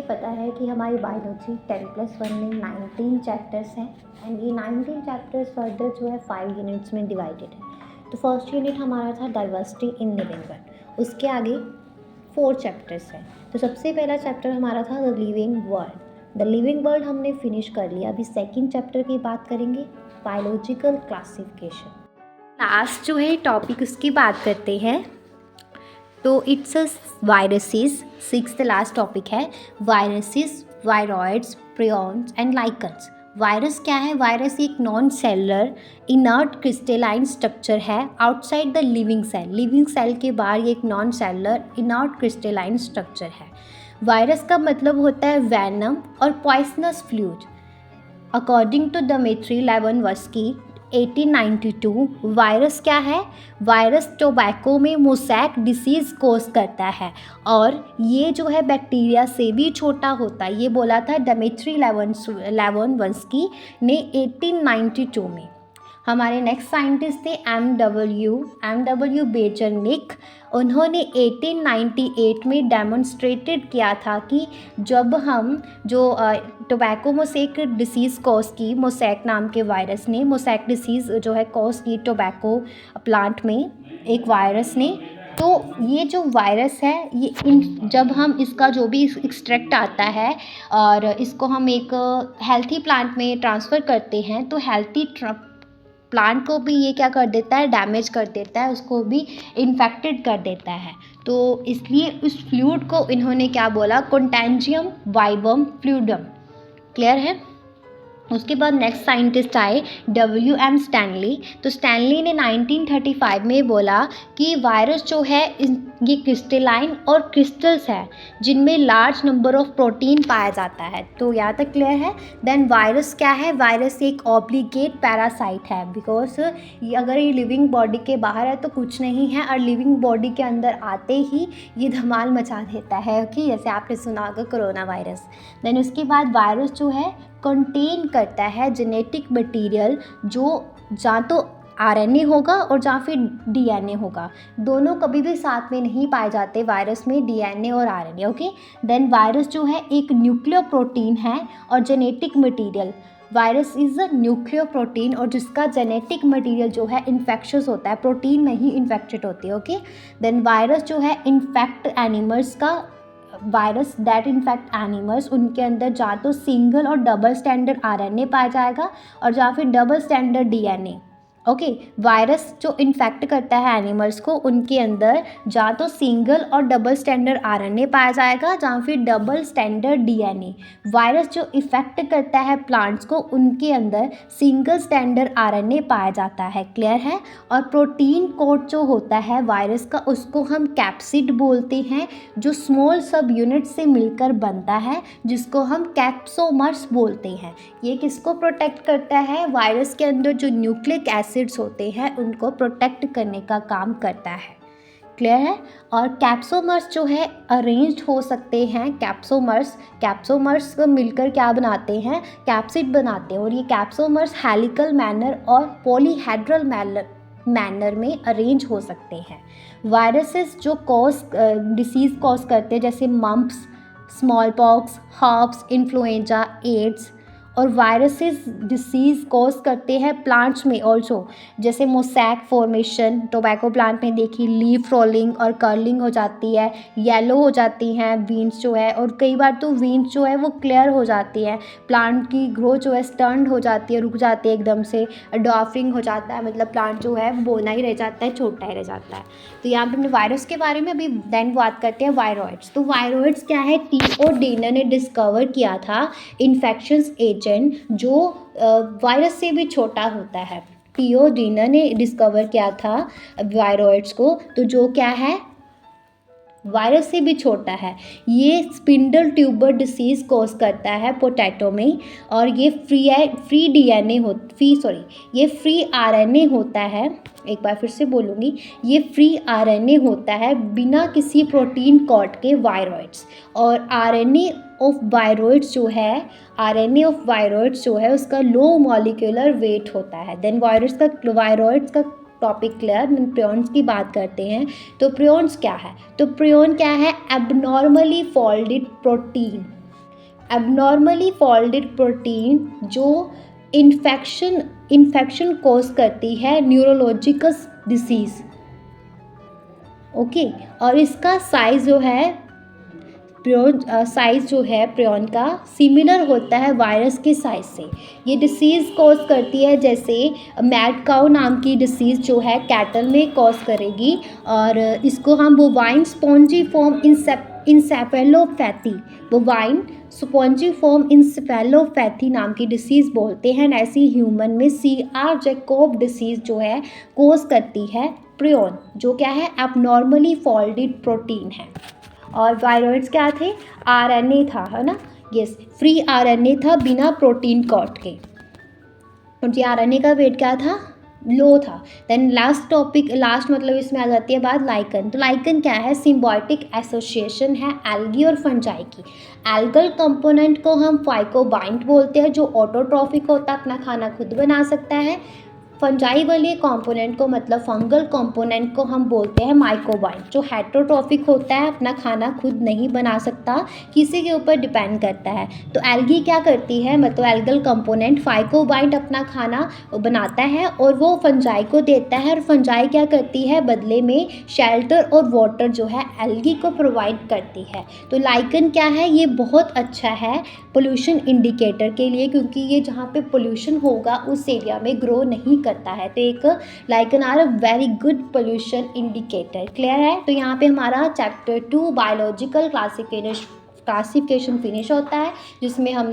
पता है कि हमारी बायोलॉजी 10+1 में 19 चैप्टर्स हैं एंड ये 19 चैप्टर्स फर्दर जो है 5 यूनिट्स में डिवाइडेड है। तो फर्स्ट यूनिट हमारा था डाइवर्सिटी इन लिविंग वर्ल्ड, उसके आगे 4 चैप्टर्स हैं। तो सबसे पहला चैप्टर हमारा था the living world. The living world हमने फिनिश कर लिया। अभी सेकेंड चैप्टर की बात करेंगे, बायोलॉजिकल क्लासिफिकेशन। लास्ट जो है टॉपिक उसकी बात करते हैं, तो it's viruses. Sixth last topic है viruses, viroids, prions and lichens. Virus क्या है? वायरस एक non cellular inert crystalline structure है outside the living cell. Living cell के बाहर ये एक non cellular inert crystalline structure है। वायरस का मतलब होता है वैनम और poisonous fluid. According to Dmitri Ivanovsky 1892, virus क्या है? वायरस टोबैको में मोसैक डिसीज़ कोज करता है और ये जो है बैक्टीरिया से भी छोटा होता है। ये बोला था डेमेट्री लेविनवस्की ने 1892 में। हमारे नेक्स्ट साइंटिस्ट थे एम डब्ल्यू बेजनिक। उन्होंने 1898 में डेमोन्स्ट्रेटेड किया था कि जब हम जो टोबैको मोसैक डिसीज़ कॉज की, मोसैक नाम के वायरस ने मोसैक डिसीज़ जो है कॉज की टोबैको प्लांट में एक वायरस ने, तो ये जो वायरस है ये जब हम इसका जो भी एक्सट्रैक्ट आता है और इसको हम एक हेल्थी प्लांट में ट्रांसफ़र करते हैं, तो हेल्थी प्लांट को भी ये क्या कर देता है? डैमेज कर देता है, उसको भी इन्फेक्टेड कर देता है। तो इसलिए उस फ्लूइड को इन्होंने क्या बोला? कंटेंजियम वाइबम फ्लूइडम। क्लियर है? उसके बाद नेक्स्ट साइंटिस्ट आए W.M. स्टैनली। तो स्टैनली ने 1935 में बोला कि वायरस जो है ये क्रिस्टलाइन और क्रिस्टल्स है जिनमें लार्ज नंबर ऑफ प्रोटीन पाया जाता है। तो यहाँ तक क्लियर है। देन वायरस क्या है? वायरस एक ऑब्लिगेट पैरासाइट है, बिकॉज अगर ये लिविंग बॉडी के बाहर है तो कुछ नहीं है, और लिविंग बॉडी के अंदर आते ही ये धमाल मचा देता है। ओके, जैसे आपने सुना होगा कोरोना वायरस। देन उसके बाद वायरस जो है कंटेन करता है जेनेटिक मटेरियल, जो जहाँ तो आरएनए होगा और जहाँ फिर डीएनए होगा। दोनों कभी भी साथ में नहीं पाए जाते वायरस में, डीएनए और आरएनए। ओके, देन वायरस जो है एक न्यूक्लियर प्रोटीन है और genetic material. Virus is a nuclear protein और जिसका जेनेटिक मटेरियल जो है इन्फेक्शस होता है, प्रोटीन नहीं इन्फेक्टेड होती है। ओके, देन वायरस जो है इन्फेक्ट एनिमल्स का वायरस दैट इन्फेक्ट एनिमल्स, उनके अंदर जहाँ तो सिंगल और डबल स्टैंडर्ड आरएनए पाया जाएगा और जहाँ फिर double standard DNA. Okay, virus जो इन्फेक्ट करता है एनिमल्स को, उनके अंदर जहाँ तो सिंगल और डबल स्टैंडर्ड आरएनए पाया जाएगा, जहाँ फिर डबल स्टैंडर्ड डीएनए। वायरस जो इफेक्ट करता है प्लांट्स को, उनके अंदर सिंगल स्टैंडर्ड आरएनए पाया जाता है। क्लियर है? और प्रोटीन कोड जो होता है वायरस का, उसको हम कैप्सिड बोलते हैं, जो स्मॉल सब यूनिट से मिलकर बनता है, जिसको हम कैप्सोमर्स बोलते हैं। ये किसको प्रोटेक्ट करता है? वायरस के अंदर जो न्यूक्लिक एसिड्स होते हैं उनको प्रोटेक्ट करने का काम करता है। क्लियर है? और कैप्सोमर्स जो है अरेंज्ड हो सकते हैं। कैप्सोमर्स को मिलकर क्या बनाते हैं? कैप्सिड बनाते हैं। और ये कैप्सोमर्स हेलिकल मैनर और पॉलीहेड्रल मैनर में अरेंज हो सकते हैं। वायरसेस जो डिसीज़ कॉज करते हैं, जैसे mumps, smallpox, herpes, influenza, AIDS. और वायरसेस डिसीज़ कॉज करते हैं प्लांट्स में ऑल्सो, जैसे मोसैक फॉर्मेशन टोबैको प्लांट में देखी, लीफ रोलिंग और कर्लिंग हो जाती है, येलो हो जाती हैं वीन्स जो है, और कई बार तो वीन्स जो है वो क्लियर हो जाती है। प्लांट की ग्रोथ जो है स्टंट हो जाती है, रुक जाती है एकदम से, डॉफरिंग हो जाता है, मतलब प्लांट जो है बोना ही रह जाता है, छोटा ही रह जाता है। तो यहाँ पे हमने वायरस के बारे में अभी देन बात करते हैं वायरॉइड्स। तो वायरॉइड्स क्या है? टी.ओ. डेनर ने डिस्कवर किया था इन्फेक्शंस एजेंट जो वायरस से भी छोटा होता है। टी.ओ. डेनर ने डिस्कवर किया था वायरॉइड्स को, तो जो क्या है? वायरस से भी छोटा है। ये स्पिंडल ट्यूबर डिसीज़ कॉज करता है पोटैटो में, और ये फ्री आरएनए होता है। एक बार फिर से बोलूँगी, ये फ्री आरएनए होता है बिना किसी प्रोटीन कॉड के वायरॉइड्स। और आरएनए ऑफ वायरॉइड्स जो है उसका लो मॉलिक्यूलर वेट होता है। देन वायरॉइड्स का टॉपिक क्लियर। प्रियॉन्स की बात करते हैं। तो प्रियॉन्स क्या है? तो प्रियॉन क्या है? Abnormally folded protein. Abnormally folded protein जो इन्फेक्शन कॉज करती है न्यूरोलॉजिकल डिसीज़। ओके, और इसका साइज़ जो है प्रियन का सिमिलर होता है वायरस के साइज से। ये डिसीज़ कॉज करती है, जैसे मैड काउ नाम की डिसीज़ जो है कैटल में कॉज करेगी, और इसको हम बोवाइन स्पॉन्जीफॉर्म इंसेफेलोपैथी नाम की डिसीज़ बोलते हैं। ऐसी ह्यूमन में CR जैकोब डिसीज़ जो है कॉज करती है प्रियन, जो क्या है एबनॉर्मली फोल्डेड प्रोटीन है। और वायरॉइड्स क्या थे, RNA था, है ना, यस, फ्री RNA था बिना प्रोटीन कॉट के, क्योंकि RNA का वेट क्या था, लो था। देन लास्ट मतलब इसमें आ जाती है बात लाइकन। तो लाइकन क्या है, सिम्बायोटिक एसोसिएशन है एल्गी और फंजाई की। एल्गल कंपोनेंट को हम फाइकोबाइंट बोलते हैं, जो ऑटोट्रॉफिक होता है, अपना खाना खुद बना सकता है। फंजाई वाले कंपोनेंट को मतलब फंगल कंपोनेंट को हम बोलते हैं माइकोबाइंट, जो हेटरोट्रॉफिक होता है, अपना खाना खुद नहीं बना सकता, किसी के ऊपर डिपेंड करता है। तो एल्गी क्या करती है, मतलब एल्गल कंपोनेंट फाइकोबाइंट अपना खाना बनाता है और वो फंजाई को देता है, और फंजाई क्या करती है बदले में शेल्टर और वाटर जो है एल्गी को प्रोवाइड करती है। तो लाइकन क्या है, ये बहुत अच्छा है पोल्यूशन इंडिकेटर के लिए, क्योंकि ये जहाँ पे पोल्यूशन होगा उस एरिया में ग्रो नहीं करता है। तो एक lichen are a very good pollution indicator. Clear है। तो यहाँ पे हमारा चैप्टर 2 बायोलॉजिकल क्लासिफिकेशन फिनिश होता है, जिसमें हमने